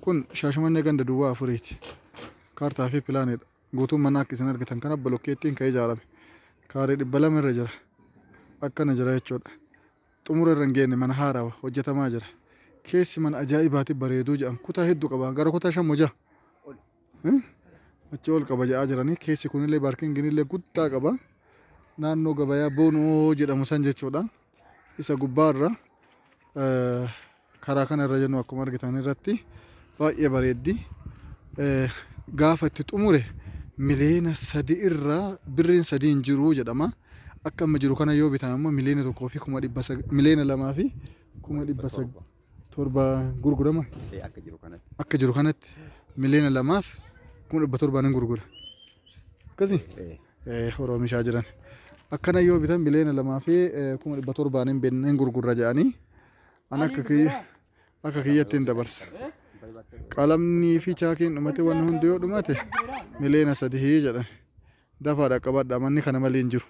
Kun Shaashamannee ganda duwwaa afuriiti. Kaartaa fi pilaanidha. Guutuun manaa akka isin argitan kana bolokkeettiin kan ijaarame. Kaaree 200 irra jira. Akkana jira jechuudha. Xumura irra hin geenye mana haaraa hojjetamaa jira. Keessi mana ajaa'ibaati bareeduu jedhan kutaa hedduu qaba. Gara kutaa 5 ja'a. Achi ol qaba ja'aa jiranii. Keessi kunillee baarkingiinillee guddaa qaba. Naannoo gabayaa Boonoo jedhamu san jechuudha. Isa gubbaarra karaa kana irra jennu akkuma argitan irratti baay'ee bareeddi. Gaafa itti xumure miliyoona 3 irraa birriin 3 hin jiru jedhama. Akka amma jiru kana yoo bitan immoo miliyoona 1 fi 200 miliyoona 2 fi 700 gurgurama. Akka jiru kanatti miliyoona 2 fi 700 hin gurgura. Akkasii oomishaa jiran. Akkana yoo bitan miliyoona 2 fi 700 hin gurgurra jedhanii an akka kiyyatti hin dabarsa. Qalamnii fi chaakiin dhumate waan hundi yoo dhumate miliyoona 3 jedhan. Dafaadha qabadha manni kana malee hin jiru.